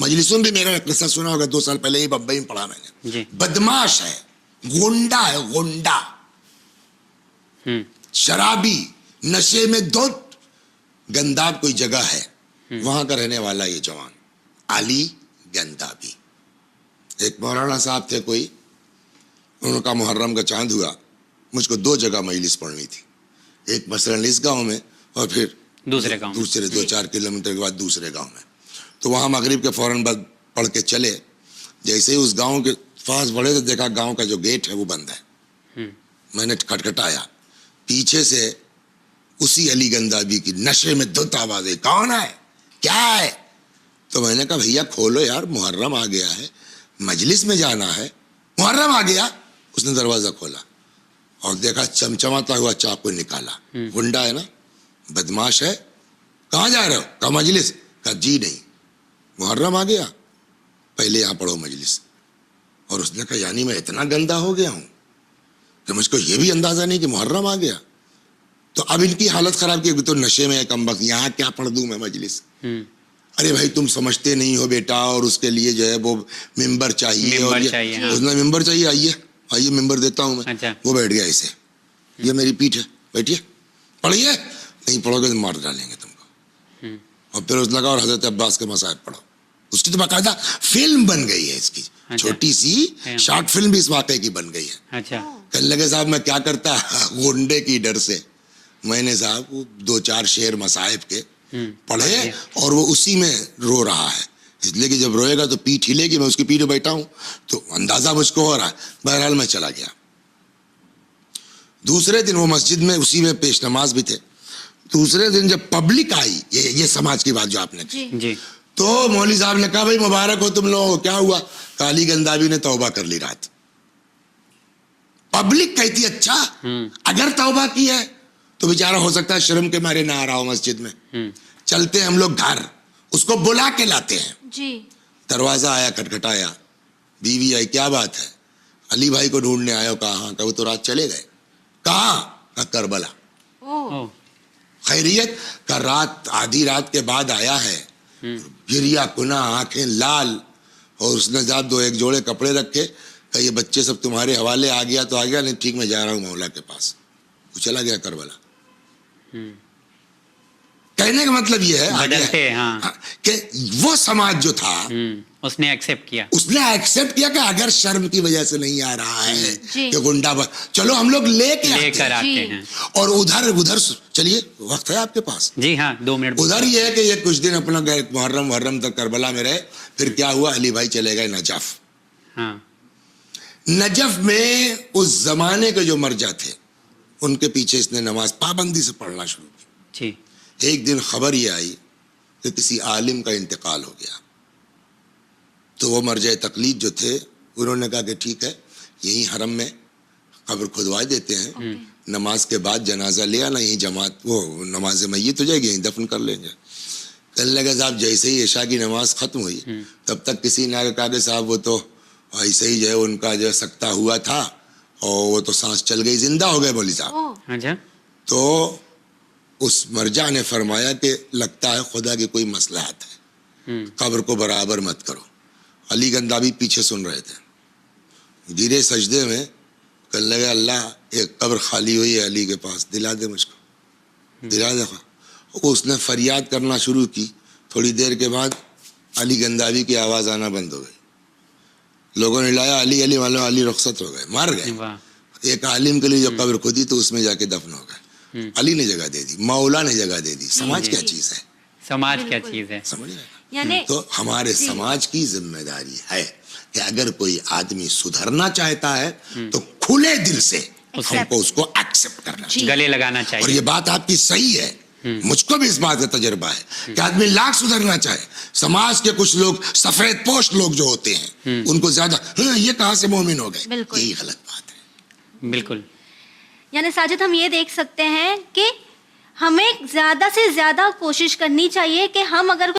मजलिसों में मेरा किस्सा सुना होगा, 2 साल पहले ही बम्बई में पढ़ा मैंने। बदमाश है, गुंडा है, गुंडा, शराबी, नशे में धुत, गंदाब कोई जगह है, वहां का रहने वाला ये जवान अली गंदाबी। एक मौलाना साहब थे कोई, उनका मुहर्रम का चांद हुआ, मुझको 2 जगह मजलिस पढ़नी थी, एक मसलन इस गांव में और फिर दूसरे 2-4 किलोमीटर के बाद दूसरे गांव में। तो वहाँ मगरिब के फौरन बाद पढ़ के चले, जैसे ही उस गांव के पास बढ़े तो देखा गांव का जो गेट है वो बंद है। मैंने खटखटाया, पीछे से उसी अली गंदाबी की नशे में धुत आवाज है, कौन है, क्या है? तो मैंने कहा भैया खोलो यार, मुहर्रम आ गया है, मजलिस में जाना है, मुहर्रम आ गया। उसने दरवाजा खोला और देखा चमचमाता हुआ चाकू निकाला। गुंडा है ना, बदमाश है, कहाँ जा रहे हो? कहा मजलिस। कहा जी नहीं, मुहर्रम आ गया, पहले यहाँ पढ़ो मजलिस। और उसने कहा यानी मैं इतना गंदा हो गया हूँ कि मुझको ये भी अंदाजा नहीं कि मुहर्रम आ गया। तो अब इनकी हालत खराब की, तो नशे में कम वक्त, यहाँ क्या पढ़ दूं मैं मजलिस। अरे भाई तुम समझते नहीं हो बेटा, और उसके लिए जो है वो मिंबर चाहिए, और उसने मिंबर चाहिए, आइए मिंबर देता हूँ मैं। अच्छा। वो बैठ गया ऐसे, ये मेरी पीठ है, बैठिए पढ़िए, नहीं पढ़ोगे तो मार डालेंगे तुमको। और फिर उसने लगा और हजरत अब्बास के मसाइब पढ़ो। उसकी तो बाकायदा फिल्म बन गई है इसकी। अच्छा। छोटी सी शॉर्ट फिल्म भी इस वाक़े की बन गई है। अच्छा। कहने लगे साहब मैं क्या करता, गुंडे की डर से मैंने साहब 2-4 शेर मसाइब के पढ़े, और वो उसी में रो रहा है, इसलिए कि जब रोएगा तो पीठ हिलेगी, मैं उसकी पीठ पे बैठा हूँ तो अंदाजा मुझको हो रहा है। बहरहाल मैं चला गया। दूसरे दिन वो मस्जिद में उसी में पेश नमाज भी थे। दूसरे दिन जब पब्लिक आई, ये समाज की बात जो आपने की, तो मौलवी साहब ने कहा भाई मुबारक हो तुम लोगों को, क्या हुआ? अली गंदाबी ने तौबा कर ली रात। पब्लिक कहती अच्छा, अगर तौबा की है तो बेचारा हो सकता है शर्म के मारे ना आ रहा हो मस्जिद में। चलते हम लोग घर, उसको बुला के लाते हैं जी। दरवाजा आया, खटखटाया, बीवी आई, क्या बात है? अली भाई को ढूंढने आए हो। कहा वो तो रात चले गए। कहा? करबला। खैरियत का? रात आधी रात के बाद आया है, गिरिया कुना, आंखें लाल, और उसने जब 2-1 जोड़े कपड़े रखे, कहा ये बच्चे सब तुम्हारे हवाले, आ गया तो आ गया, नहीं ठीक मैं जा रहा हूँ मौला के पास। वो चला गया करबला। कहने का मतलब ये है कि वो समाज जो था उसने एक्सेप्ट किया, कि अगर शर्म की वजह से नहीं आ रहा है कि गुंडा चलो हम लोग लेकर आते हैं। और उधर चलिए, वक्त है आपके पास? जी हाँ, 2 मिनट। उधर ये है कि ये कुछ दिन अपना मुहर्रम तक करबला में रहे, फिर क्या हुआ, अली भाई चले गए नजफ। नजफ में उस जमाने के जो मर्जा थे उनके पीछे इसने नमाज पाबंदी से पढ़ना शुरू की। एक दिन खबर ये आई कि किसी आलिम का इंतकाल हो गया। तो वो मर्जा तकलीद जो थे उन्होंने कहा कि ठीक है, यही हरम में कब्र खुदवा देते हैं, नमाज के बाद जनाजा ले आना, यही जमात वो नमाज मय्यत हो जाएगी, यहीं दफन कर लेंगे। कहने लगे साहब जैसे ही इशा की नमाज खत्म हुई तब तक किसी ने कहा कि साहब वो तो ऐसे ही जो है उनका जो सकता हुआ था और वो तो सांस चल गई, जिंदा हो गए मौलवी साहब। तो उस मर्जा ने फरमाया कि लगता है खुदा की कोई मसलहत है, कब्र को बराबर मत करो। अली गंदाबी पीछे सुन रहे थे, गिरे सजदे में, कहने लगे अल्लाह एक कब्र खाली हुई है अली के पास, दिला दे मुझको, दिला दे। उसने फरियाद करना शुरू की। थोड़ी देर के बाद अली गंदाबी की आवाज़ आना बंद हो गई। लोगों ने लाया अली अली, वालों अली रुखसत हो गए, मार गए। एक आलिम के लिए जो कब्र खुदी तो उसमें जाके दफन हो गए। अली ने जगह दे दी, मौला ने जगह दे दी। समाज क्या चीज़ है? समाज क्या चीज़ है, समझ रहे? तो हमारे समाज की जिम्मेदारी है कि अगर कोई आदमी सुधरना चाहता है तो खुले दिल से हमको उसको एक्सेप्ट करना चाहिए, गले लगाना चाहिए। और ये बात आपकी सही है, मुझको भी इस बात का तजर्बा है कि आदमी लाख सुधरना चाहे, समाज के कुछ लोग सफेद पोश लोग जो होते हैं उनको ज्यादा ये कहां से मोमिन हो गए, यही गलत बात है। बिल्कुल। यानी साजिद हम ये देख सकते हैं कि हमें ज्यादा से ज्यादा कोशिश करनी चाहिए कि हम अगर